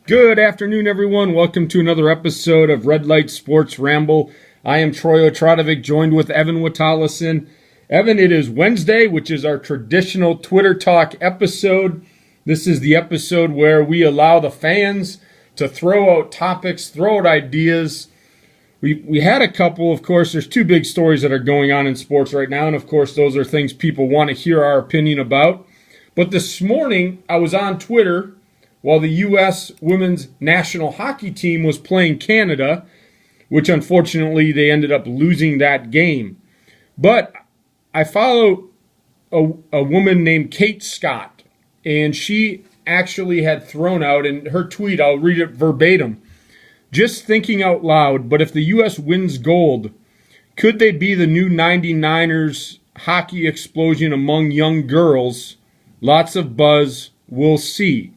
Good afternoon, everyone. Welcome to another episode of Light Sports Ramble. I am Troy Otradovic, joined with Evan Watallison. Evan, it is Wednesday, which is our traditional Twitter Talk episode. This is the episode where we allow the fans to throw out topics, throw out ideas. We had a couple, of course. There's two big stories that are going on in sports right now, and of course, those are things people want to hear our opinion about. But this morning, I was on Twitter while the U.S. women's national hockey team was playing Canada, which unfortunately they ended up losing that game. But I follow a woman named Kate Scott, and she actually had thrown out in her tweet, I'll read it verbatim, "Just thinking out loud, but if the U.S. wins gold, could they be the new 99ers hockey explosion among young girls? Lots of buzz, we'll see."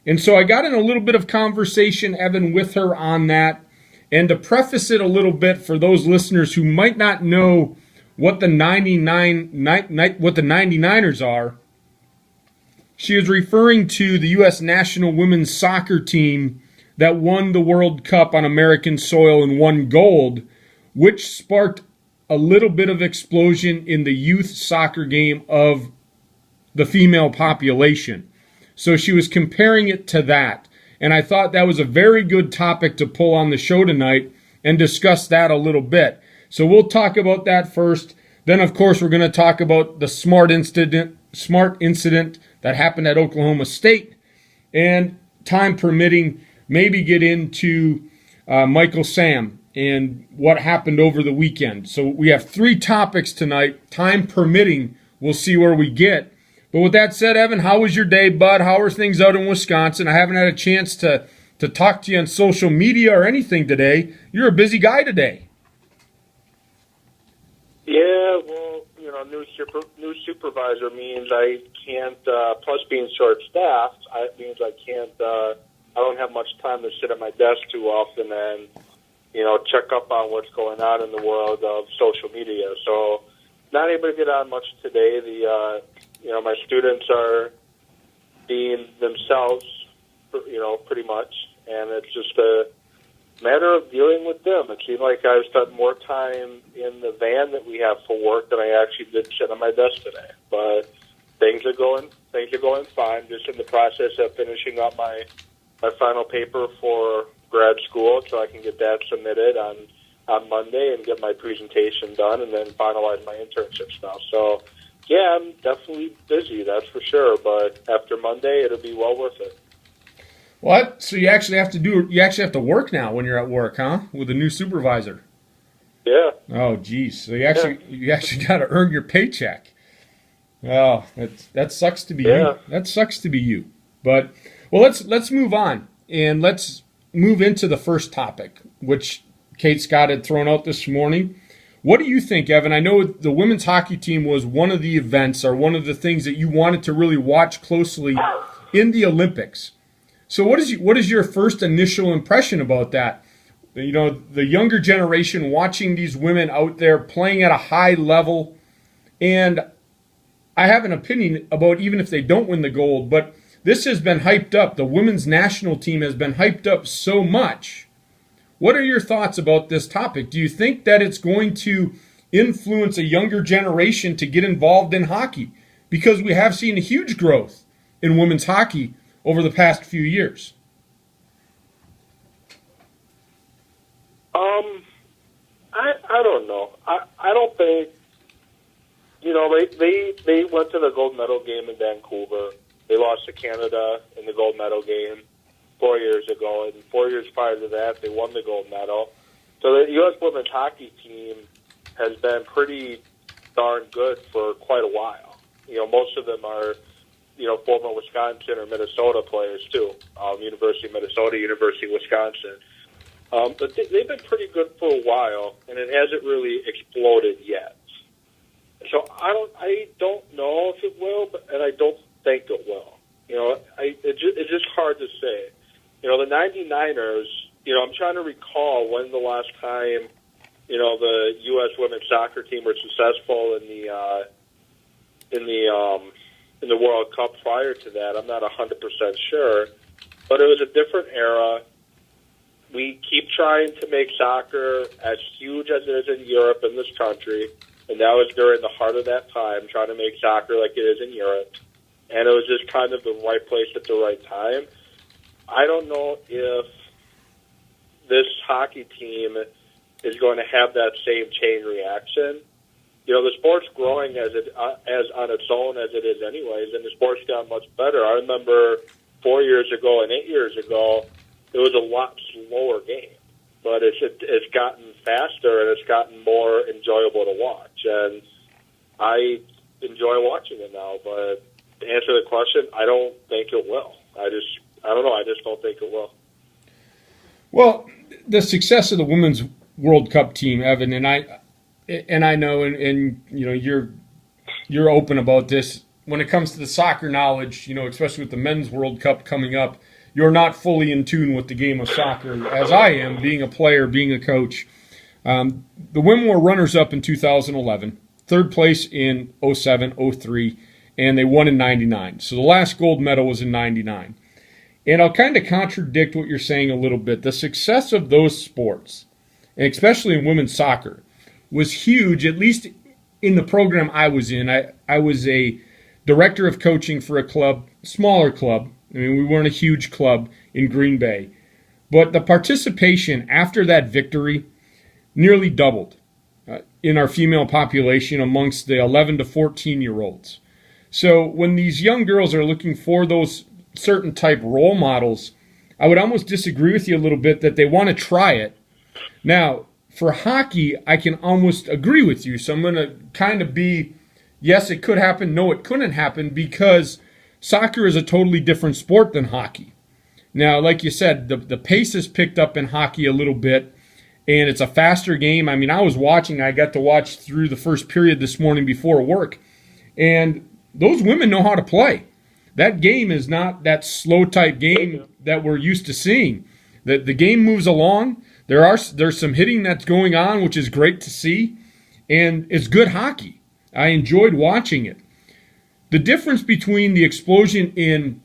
And so I got in a little bit of conversation, Evan, with her on that. And to preface it a little bit for those listeners who might not know what the 99ers are, she is referring to the U.S. national women's soccer team that won the World Cup on American soil and won gold, which sparked a little bit of explosion in the youth soccer game of the female population. So she was comparing it to that. And I thought that was a very good topic to pull on the show tonight and discuss that a little bit. So we'll talk about that first. Then, of course, we're going to talk about the smart incident that happened at Oklahoma State. And time permitting, maybe get into Michael Sam and what happened over the weekend. So we have three topics tonight. Time permitting, we'll see where we get. But with that said, Evan, how was your day, bud? How are things out in Wisconsin? I haven't had a chance to talk to you on social media or anything today. You're a busy guy today. Yeah, well, new supervisor means I can't, plus being short-staffed, it means I can't, I don't have much time to sit at my desk too often and, check up on what's going on in the world of social media. So not able to get on much today. My students are being themselves, pretty much, and it's just a matter of dealing with them. It seemed like I've spent more time in the van that we have for work than I actually did sit on my desk today. But things are going fine. Just in the process of finishing up my final paper for grad school, so I can get that submitted on Monday and get my presentation done, and then finalize my internship stuff. So, yeah, I'm definitely busy, that's for sure. But after Monday, it'll be well worth it. What? So you actually have to work now when you're at work, huh? With a new supervisor. Yeah. Oh, geez. So you actually got to earn your paycheck. Oh, that sucks to be you. That sucks to be you. But well, let's move on and let's move into the first topic, which Kate Scott had thrown out this morning. What do you think, Evan? I know the women's hockey team was one of the events or one of the things that you wanted to really watch closely in the Olympics. So what is your first initial impression about that? The younger generation watching these women out there playing at a high level. And I have an opinion about even if they don't win the gold, but this has been hyped up. The women's national team has been hyped up so much. What are your thoughts about this topic? Do you think that it's going to influence a younger generation to get involved in hockey? Because we have seen a huge growth in women's hockey over the past few years. I don't know. I don't think, they went to the gold medal game in Vancouver. They lost to Canada in the gold medal game 4 years ago, and 4 years prior to that, they won the gold medal. So the U.S. women's hockey team has been pretty darn good for quite a while. Most of them are, former Wisconsin or Minnesota players too. University of Minnesota, University of Wisconsin. But they've been pretty good for a while, and it hasn't really exploded yet. So I don't know if it will, and I don't think it will. It's just hard to say. The 99ers, I'm trying to recall when the last time, the U.S. women's soccer team were successful in the World Cup prior to that. I'm not 100% sure. but it was a different era. We keep trying to make soccer as huge as it is in Europe and this country, and that was during the heart of that time, trying to make soccer like it is in Europe. And it was just kind of the right place at the right time. I don't know if this hockey team is going to have that same chain reaction. You know, the sport's growing as on its own as it is anyways, and the sport's gotten much better. I remember 4 years ago and 8 years ago, it was a lot slower game. But it's gotten faster and it's gotten more enjoyable to watch. And I enjoy watching it now, but to answer the question, I don't think it will. I don't know. I just don't think it will. Well, the success of the Women's World Cup team, Evan, and I know, and you know, you're open about this. When it comes to the soccer knowledge, you know, especially with the Men's World Cup coming up, you're not fully in tune with the game of soccer, as I am, being a player, being a coach. The women were runners-up in 2011, third place in 07, 03, and they won in 99. So the last gold medal was in 99. And I'll kind of contradict what you're saying a little bit. The success of those sports, and especially in women's soccer, was huge, at least in the program I was in. I was a director of coaching for a club, smaller club. I mean, we weren't a huge club in Green Bay. But the participation after that victory nearly doubled in our female population amongst the 11 to 14-year-olds. So when these young girls are looking for those certain type role models, I would almost disagree with you a little bit that they want to try it. Now, for hockey, I can almost agree with you. So I'm going to kind of be, yes, it could happen, no, it couldn't happen, because soccer is a totally different sport than hockey. Now, like you said, the pace has picked up in hockey a little bit, and it's a faster game. I mean, I got to watch through the first period this morning before work, and those women know how to play. That game is not that slow type game that we're used to seeing. The game moves along. There's some hitting that's going on, which is great to see, and it's good hockey. I enjoyed watching it. The difference between the explosion in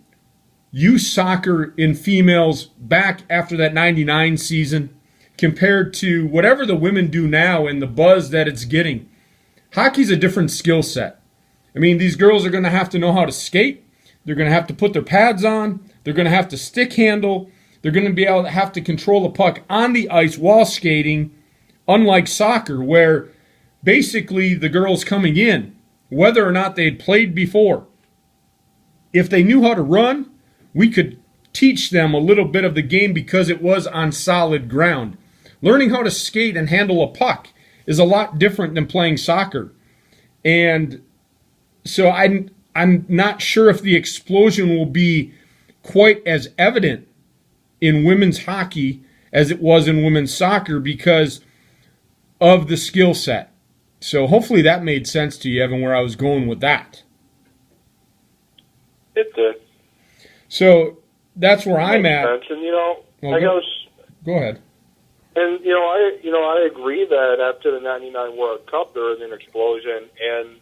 youth soccer in females back after that 99 season compared to whatever the women do now and the buzz that it's getting, hockey's a different skill set. I mean, these girls are going to have to know how to skate. They're going to have to put their pads on. They're going to have to stick handle. They're going to be able to have to control the puck on the ice while skating, unlike soccer, where basically the girls coming in, whether or not they had played before, if they knew how to run, we could teach them a little bit of the game because it was on solid ground. Learning how to skate and handle a puck is a lot different than playing soccer. And so I'm not sure if the explosion will be quite as evident in women's hockey as it was in women's soccer because of the skill set. So hopefully that made sense to you, Evan, where I was going with that. It did. So that's where I'm at. Sense. And go ahead. And I agree that after the '99 World Cup there was an explosion, and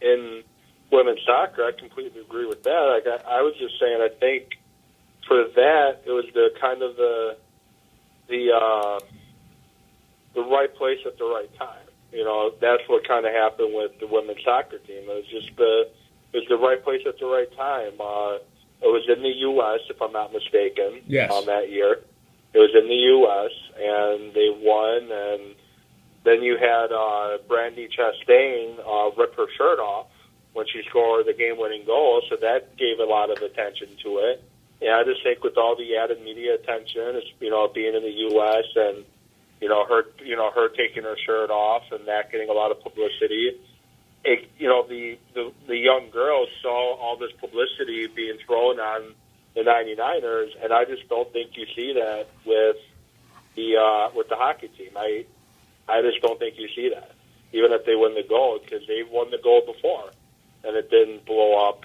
in women's soccer, I completely agree with that. Like I was just saying, I think for that it was the kind of the right place at the right time. You know, that's what kind of happened with the women's soccer team. It was just it was the right place at the right time. It was in the U.S., if I'm not mistaken. Yes. That year, it was in the U.S. and they won. And then you had Brandy Chastain rip her shirt off when she scored the game-winning goal, so that gave a lot of attention to it. Yeah, I just think with all the added media attention, it's, being in the U.S. and her taking her shirt off and that getting a lot of publicity. The young girls saw all this publicity being thrown on the 99ers, and I just don't think you see that with the hockey team. I just don't think you see that, even if they win the gold, because they've won the gold before, and it didn't blow up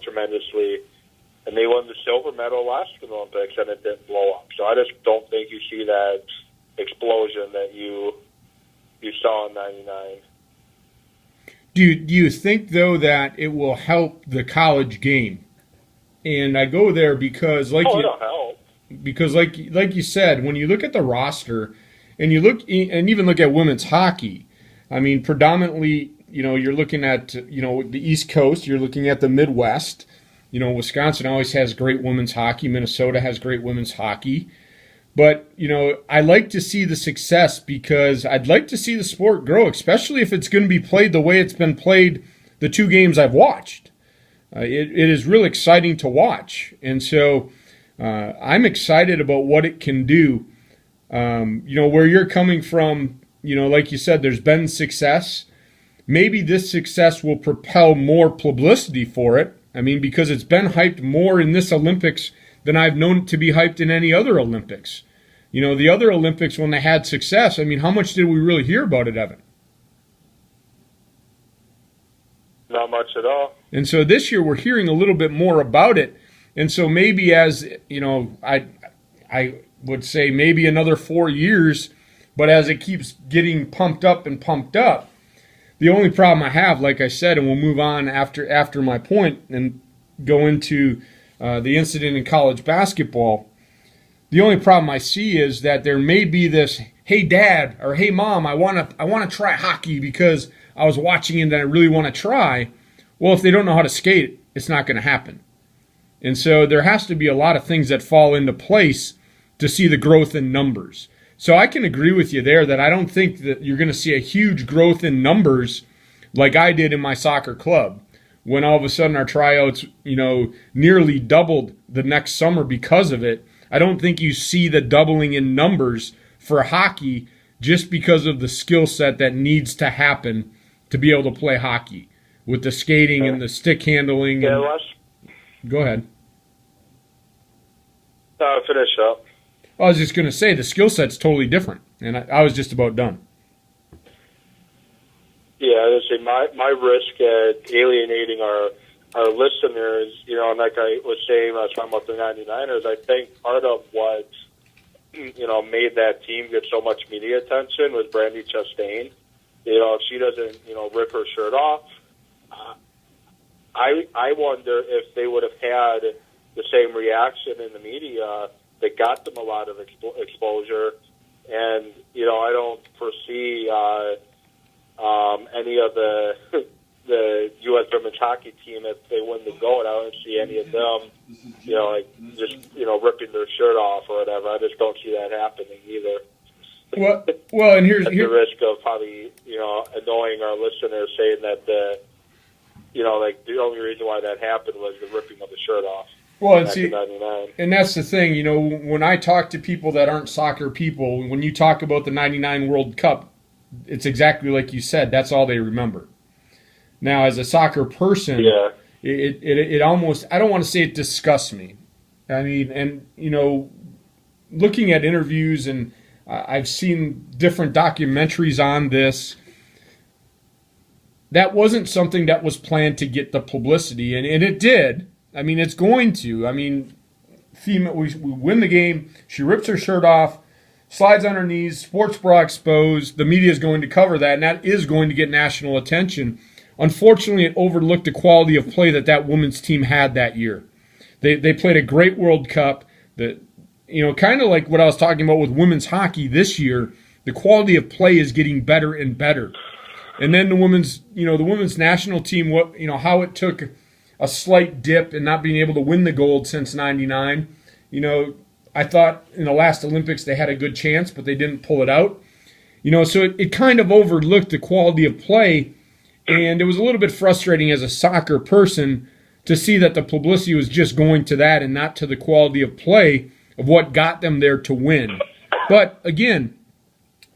tremendously. And they won the silver medal last Olympics, and it didn't blow up. So I just don't think you see that explosion that you saw in '99. Do you think, though, that it will help the college game And I go there because, it'll help. Because like you said, when you look at the roster and you look and even look at women's hockey, I mean, predominantly, you're looking at, the East Coast, you're looking at the Midwest. Wisconsin always has great women's hockey. Minnesota has great women's hockey. But, I like to see the success because I'd like to see the sport grow, especially if it's going to be played the way it's been played the 2 games I've watched. It is really exciting to watch. And so I'm excited about what it can do. Where you're coming from, like you said, there's been success. Maybe this success will propel more publicity for it. I mean, because it's been hyped more in this Olympics than I've known it to be hyped in any other Olympics. The other Olympics, when they had success, I mean, how much did we really hear about it, Evan? Not much at all. And so this year we're hearing a little bit more about it. And so maybe as, I would say maybe another 4 years, but as it keeps getting pumped up, the only problem I have, like I said, and we'll move on after my point and go into the incident in college basketball, the only problem I see is that there may be this, hey dad or hey mom, I want to try hockey because I was watching it and I really want to try. Well, if they don't know how to skate, it's not going to happen. And so there has to be a lot of things that fall into place to see the growth in numbers. So I can agree with you there that I don't think that you're going to see a huge growth in numbers like I did in my soccer club when all of a sudden our tryouts, nearly doubled the next summer because of it. I don't think you see the doubling in numbers for hockey just because of the skill set that needs to happen to be able to play hockey with the skating and the stick handling. Yeah, Go ahead. Finish up. I was just going to say the skill set's totally different, and I was just about done. Yeah, I was say my risk at alienating our listeners, and like I was saying when I was talking about the 99ers, I think part of what made that team get so much media attention was Brandy Chastain. If she doesn't rip her shirt off, I wonder if they would have had the same reaction in the media that got them a lot of exposure. And, I don't foresee any of the U.S. women's hockey team, if they win the gold, I don't see any of them, ripping their shirt off or whatever. I just don't see that happening either. Well, and here's the risk of probably, annoying our listeners saying that the only reason why that happened was the ripping of the shirt off. Well, and that's the thing, when I talk to people that aren't soccer people, when you talk about the 99 World Cup, it's exactly like you said, that's all they remember. Now, as a soccer person, it almost, I don't want to say it disgusts me. I mean, and, looking at interviews, and I've seen different documentaries on this, that wasn't something that was planned to get the publicity, and it did. I mean, it's going to. I mean, female, we win the game. She rips her shirt off, slides on her knees, sports bra exposed. The media is going to cover that, and that is going to get national attention. Unfortunately, it overlooked the quality of play that women's team had that year. They played a great World Cup. Kind of like what I was talking about with women's hockey this year, the quality of play is getting better and better. And then the women's national team, how it took a slight dip and not being able to win the gold since '99. I thought in the last Olympics they had a good chance, but they didn't pull it out. So it kind of overlooked the quality of play, and it was a little bit frustrating as a soccer person to see that the publicity was just going to that and not to the quality of play of what got them there to win. But again,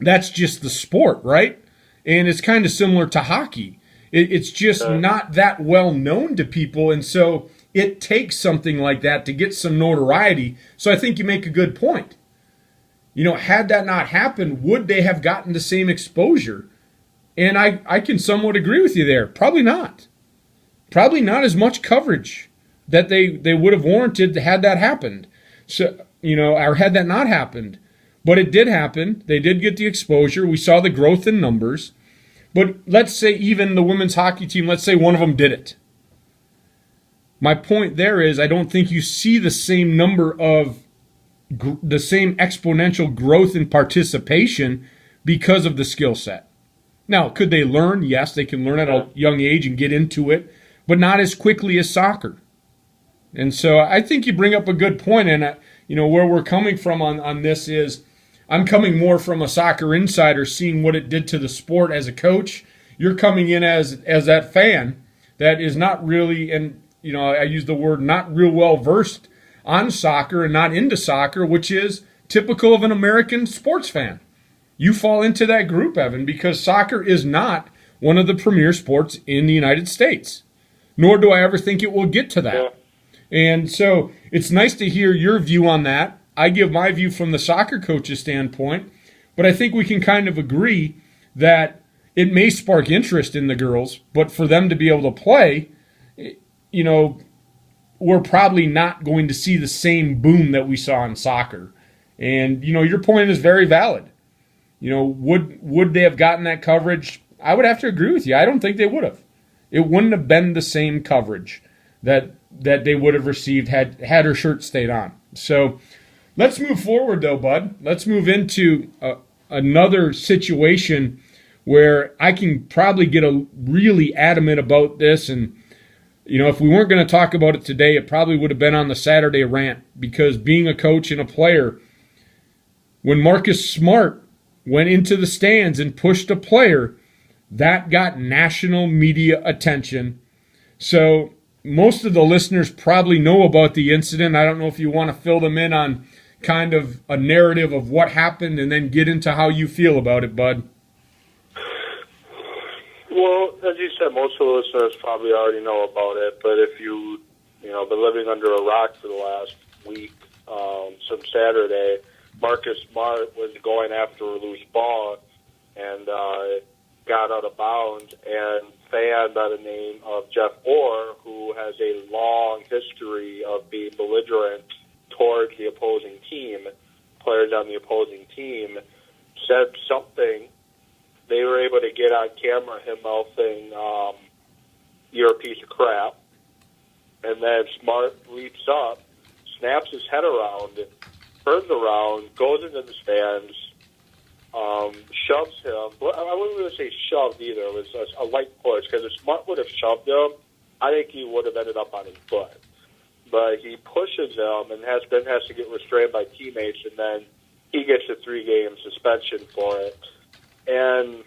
that's just the sport, right? And it's kind of similar to hockey. It's just not that well known to people, and so it takes something like that to get some notoriety. So I think you make a good point. Had that not happened, would they have gotten the same exposure? And I can somewhat agree with you there. Probably not. Probably not as much coverage that they would have warranted had that happened. So, or had that not happened. But it did happen. They did get the exposure. We saw the growth in numbers. But let's say even the women's hockey team, let's say one of them did it. My point there is I don't think you see the same number of the same exponential growth in participation because of the skill set. Now, could they learn? Yes, they can learn at a young age and get into it, but not as quickly as soccer. And so I think you bring up a good point, and where we're coming from on this is I'm coming more from a soccer insider, seeing what it did to the sport as a coach. You're coming in as that fan that is not really, and I use the word not real well versed on soccer and not into soccer, which is typical of an American sports fan. You fall into that group, Evan, because soccer is not one of the premier sports in the United States, nor do I ever think it will get to that. Yeah. And so it's nice to hear your view on that. I give my view from the soccer coach's standpoint, but I think we can kind of agree that it may spark interest in the girls, but for them to be able to play, we're probably not going to see the same boom that we saw in soccer. And, your point is very valid. Would they have gotten that coverage? I would have to agree with you. I don't think they would have. It wouldn't have been the same coverage that they would have received had her shirt stayed on. So let's move forward, though, bud. Let's move into another situation where I can probably get really adamant about this. And, if we weren't going to talk about it today, it probably would have been on the Saturday rant, because being a coach and a player, when Marcus Smart went into the stands and pushed a player, that got national media attention. So most of the listeners probably know about the incident. I don't know if you want to fill them in on kind of a narrative of what happened and then get into how you feel about it, bud. Well, as you said, most of the listeners probably already know about it, but if you've been living under a rock for the last week, since Saturday, Marcus Smart was going after a loose ball and got out of bounds, and a fan by the name of Jeff Orr, who has a long history of being belligerent towards the opposing team, players on the opposing team, said something. They were able to get on camera him mouthing, "You're a piece of crap." And then Smart leaps up, snaps his head around, turns around, goes into the stands, shoves him. Well, I wouldn't really say shoved either. It was a light push, because if Smart would have shoved him, I think he would have ended up on his foot. But he pushes him and has to get restrained by teammates, and then he gets a 3-game suspension for it. And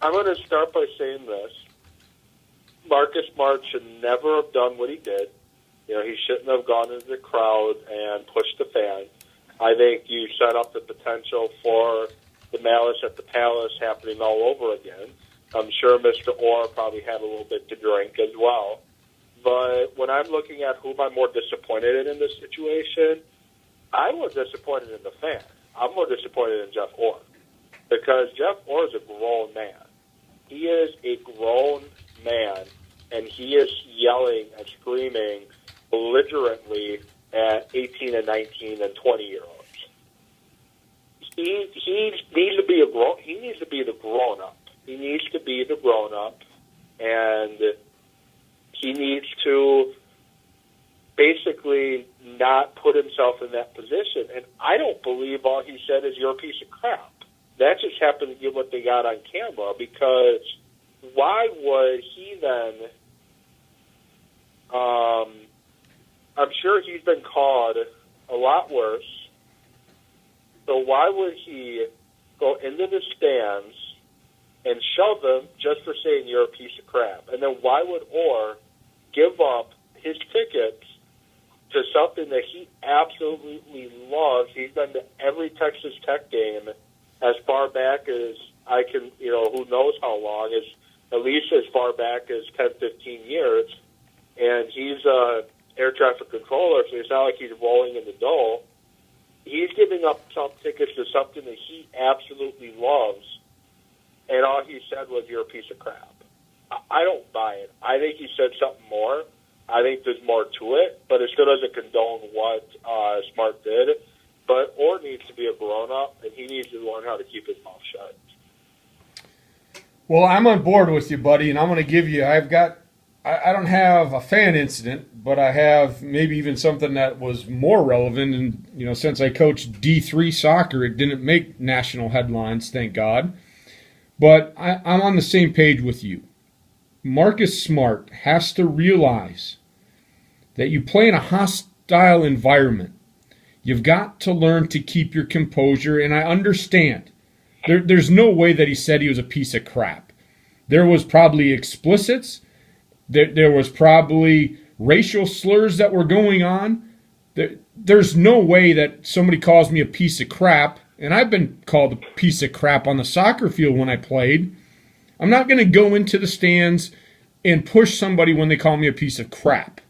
I'm going to start by saying this. Marcus Smart should never have done what he did. He shouldn't have gone into the crowd and pushed the fan. I think you set up the potential for the malice at the palace happening all over again. I'm sure Mr. Orr probably had a little bit to drink as well. But when I'm looking at whom I'm more disappointed in this situation, I'm more disappointed in the fan. I'm more disappointed in Jeff Orr. Because Jeff Orr is a grown man. He is a grown man, and he is yelling and screaming belligerently at 18 and 19 and 20-year-olds. He needs to be the grown up. He needs to be the grown up, and he needs to basically not put himself in that position. And I don't believe all he said is, "You're a piece of crap." That just happened to be what they got on camera, because why would he then, I'm sure he's been called a lot worse, so why would he go into the stands and shove him just for saying "you're a piece of crap"? And then why would Orr give up his tickets to something that he absolutely loves? He's been to every Texas Tech game as far back as I can, who knows how long, at least as far back as 10, 15 years. And he's air traffic controller, so it's not like he's rolling in the dough. He's giving up some tickets to something that he absolutely loves, and all he said was, "You're a piece of crap." I don't buy it. I think he said something more. I think there's more to it, but it still doesn't condone what Smart did. But Orr needs to be a grown-up, and he needs to learn how to keep his mouth shut. Well, I'm on board with you, buddy, and I'm going to give you – I've got I don't have a fan incident, but I have maybe even something that was more relevant. And, since I coached D3 soccer, it didn't make national headlines, thank God. But I'm on the same page with you. Marcus Smart has to realize that you play in a hostile environment. You've got to learn to keep your composure, and I understand. There's no way that he said he was a piece of crap. There was probably explicits. There was probably racial slurs that were going on. There's no way that somebody calls me a piece of crap, and I've been called a piece of crap on the soccer field when I played. I'm not going to go into the stands and push somebody when they call me a piece of crap.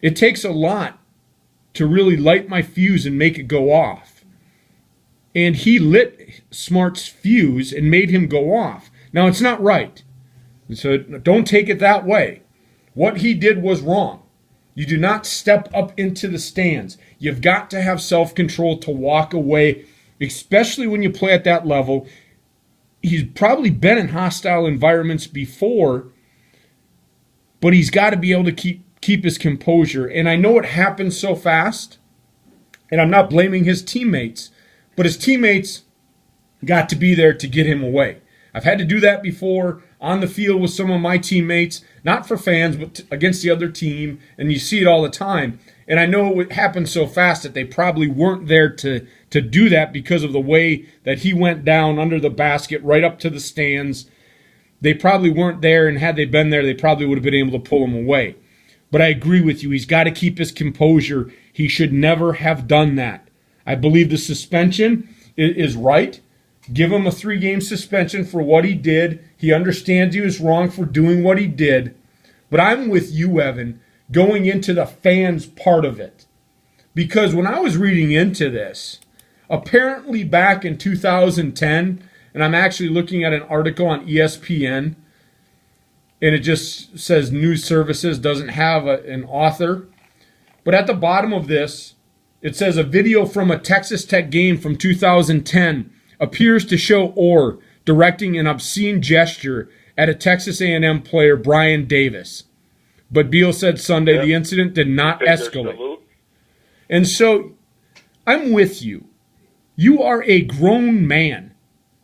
It takes a lot to really light my fuse and make it go off. And he lit Smart's fuse and made him go off. Now, it's not right. So don't take it that way. What he did was wrong. You do not step up into the stands. You've got to have self-control to walk away, especially when you play at that level. He's probably been in hostile environments before, but he's got to be able to keep his composure. And I know it happens so fast, and I'm not blaming his teammates, but his teammates got to be there to get him away. I've had to do that before on the field with some of my teammates, not for fans, but against the other team, and you see it all the time. And I know it happened so fast that they probably weren't there to do that because of the way that he went down under the basket right up to the stands. They probably weren't there, and had they been there, they probably would have been able to pull him away. But I agree with you. He's got to keep his composure. He should never have done that. I believe the suspension is right. Give him a 3-game suspension for what he did. He understands he was wrong for doing what he did. But I'm with you, Evan, going into the fans part of it. Because when I was reading into this, apparently back in 2010, and I'm actually looking at an article on ESPN, and it just says news services, doesn't have an author. But at the bottom of this, it says a video from a Texas Tech game from 2010 appears to show Orr directing an obscene gesture at a Texas A&M player, Brian Davis. But Beal said Sunday the incident did not escalate. And so I'm with you. You are a grown man.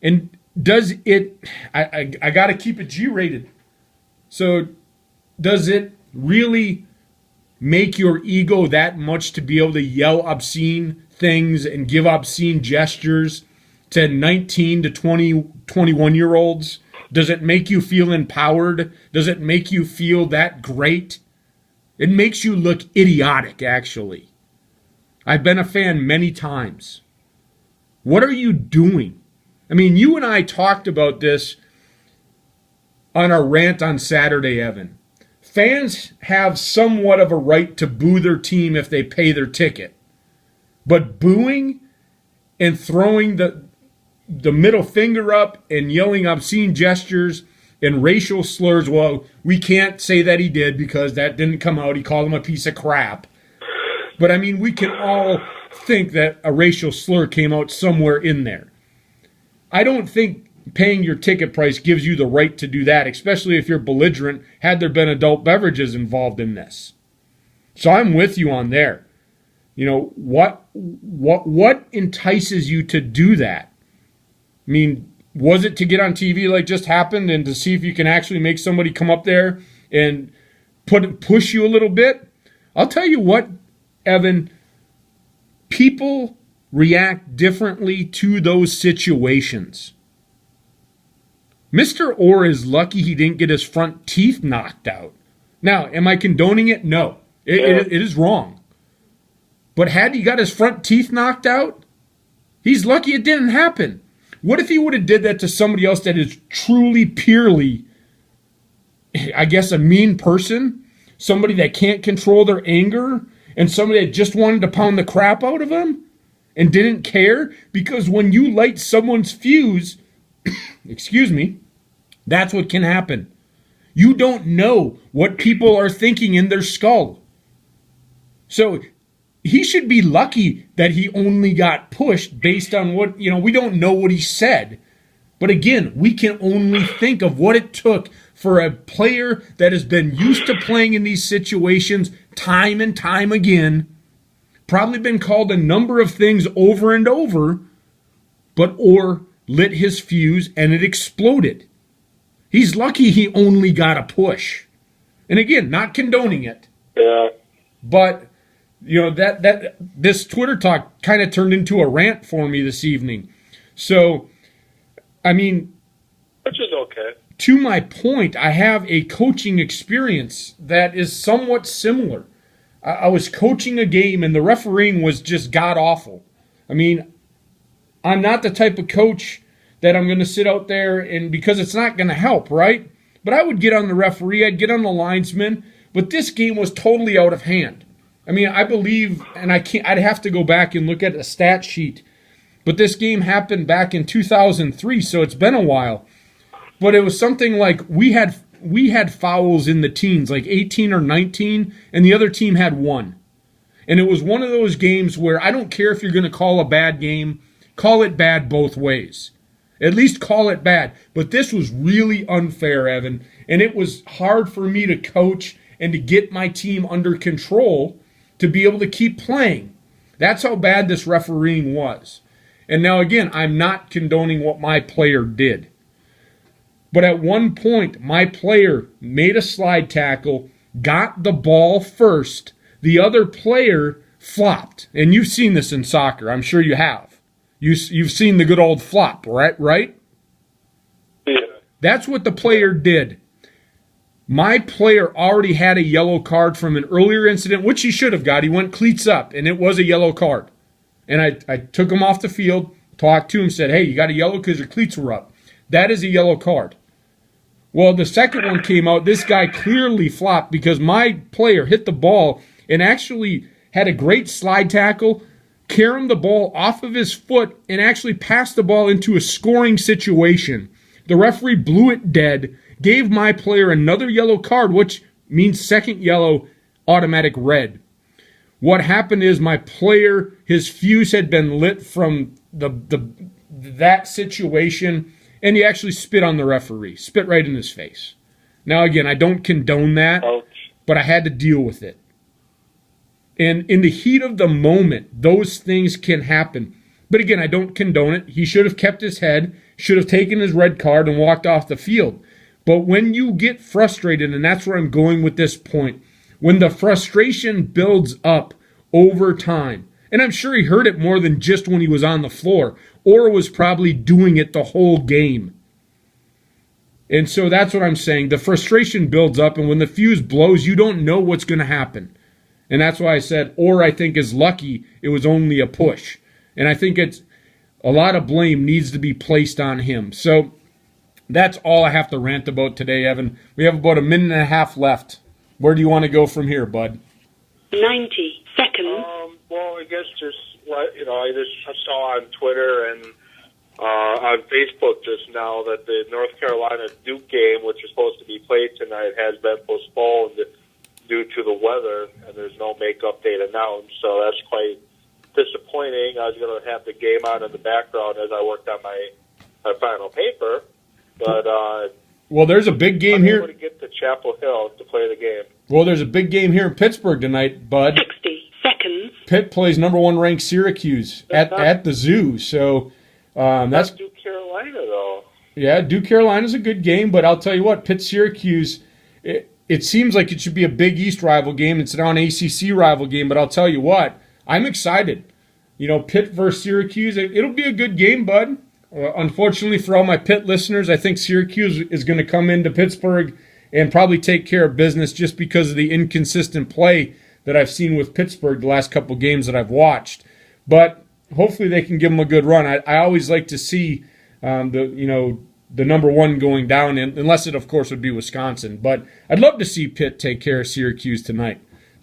And does it, I got to keep it G-rated. So does it really make your ego that much to be able to yell obscene things and give obscene gestures to 19 to 20, 21-year-olds? Does it make you feel empowered? Does it make you feel that great? It makes you look idiotic, actually. I've been a fan many times. What are you doing? I mean, you and I talked about this on our rant on Saturday, Evan. Fans have somewhat of a right to boo their team if they pay their ticket. But booing and throwing the middle finger up and yelling obscene gestures and racial slurs, well, we can't say that he did because that didn't come out. He called him a piece of crap. But, I mean, we can all think that a racial slur came out somewhere in there. I don't think paying your ticket price gives you the right to do that, especially if you're belligerent, had there been adult beverages involved in this. So I'm with you on there. You know, what entices you to do that? I mean, was it to get on TV like just happened and to see if you can actually make somebody come up there and push you a little bit? I'll tell you what, Evan, people react differently to those situations. Mr. Orr is lucky he didn't get his front teeth knocked out. Now, am I condoning it? No. It is wrong. But had he got his front teeth knocked out, he's lucky it didn't happen. What if he would have did that to somebody else that is truly, purely, I guess, a mean person? Somebody that can't control their anger? And somebody that just wanted to pound the crap out of him? And didn't care? Because when you light someone's fuse, excuse me, that's what can happen. You don't know what people are thinking in their skull. So he should be lucky that he only got pushed based on what, we don't know what he said. But again, we can only think of what it took for a player that has been used to playing in these situations time and time again, probably been called a number of things over and over, but Orr lit his fuse and it exploded. He's lucky he only got a push. And again, not condoning it. Yeah. But, that this Twitter talk kind of turned into a rant for me this evening. So, which is okay. To my point, I have a coaching experience that is somewhat similar. I was coaching a game and the refereeing was just god-awful. I'm not the type of coach that I'm going to sit out there and because it's not going to help, right? But I would get on the referee, I'd get on the linesman, but this game was totally out of hand. I believe, and I'd have to go back and look at a stat sheet, but this game happened back in 2003, so it's been a while. But it was something like we had fouls in the teens, like 18 or 19, and the other team had 1. And it was one of those games where I don't care if you're going to call a bad game, call it bad both ways. At least call it bad. But this was really unfair, Evan, and it was hard for me to coach and to get my team under control to be able to keep playing. That's how bad this refereeing was. And now, again, I'm not condoning what my player did. But at one point, my player made a slide tackle, got the ball first. The other player flopped. And you've seen this in soccer. I'm sure you have. You've seen the good old flop, right? Yeah. That's what the player did. My player already had a yellow card from an earlier incident, which he should have got. He went cleats up, and it was a yellow card. And I took him off the field, talked to him, said, hey, you got a yellow because your cleats were up. That is a yellow card. Well, the second one came out. This guy clearly flopped because my player hit the ball and actually had a great slide tackle, caromed the ball off of his foot, and actually passed the ball into a scoring situation. The referee blew it dead, gave my player another yellow card, which means second yellow, automatic red. What happened is my player, his fuse had been lit from that situation, and he actually spit on the referee, spit right in his face. Now, again, I don't condone that, but I had to deal with it. And in the heat of the moment, those things can happen. But again, I don't condone it. He should have kept his head, should have taken his red card and walked off the field. But when you get frustrated, and that's where I'm going with this point, when the frustration builds up over time, and I'm sure he heard it more than just when he was on the floor, or was probably doing it the whole game. And so that's what I'm saying. The frustration builds up, and when the fuse blows, you don't know what's going to happen. And that's why I said, or I think is lucky it was only a push. And I think it's a lot of blame needs to be placed on him. So that's all I have to rant about today, Evan. We have about a minute and a half left. Where do you want to go from here, bud? 90 seconds. Well, I guess just, I saw on Twitter and on Facebook just now that the North Carolina-Duke game, which is supposed to be played tonight, has been postponed due to the weather, and there's no makeup date announced, so that's quite disappointing. I was going to have the game on in the background as I worked on my final paper, but well, there's a big game here. I'm able to get to Chapel Hill to play the game. Well, there's a big game here in Pittsburgh tonight, bud. 60 seconds. Pitt plays number 1 ranked Syracuse at the Zoo, so that's Duke Carolina, though. Yeah, Duke Carolina's a good game, but I'll tell you what, Pitt-Syracuse, it seems like it should be a Big East rival game. It's now an ACC rival game, but I'll tell you what, I'm excited. Pitt versus Syracuse, it'll be a good game, bud. Unfortunately for all my Pitt listeners, I think Syracuse is going to come into Pittsburgh and probably take care of business just because of the inconsistent play that I've seen with Pittsburgh the last couple games that I've watched. But hopefully they can give them a good run. I always like to see the number 1 going down, unless it, of course, would be Wisconsin. But I'd love to see Pitt take care of Syracuse tonight.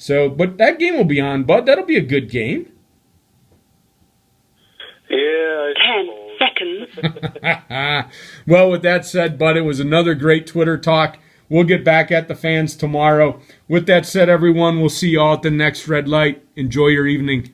But that game will be on, bud. That'll be a good game. Yeah, 10 seconds. Well, with that said, bud, it was another great Twitter talk. We'll get back at the fans tomorrow. With that said, everyone, we'll see you all at the next red light. Enjoy your evening.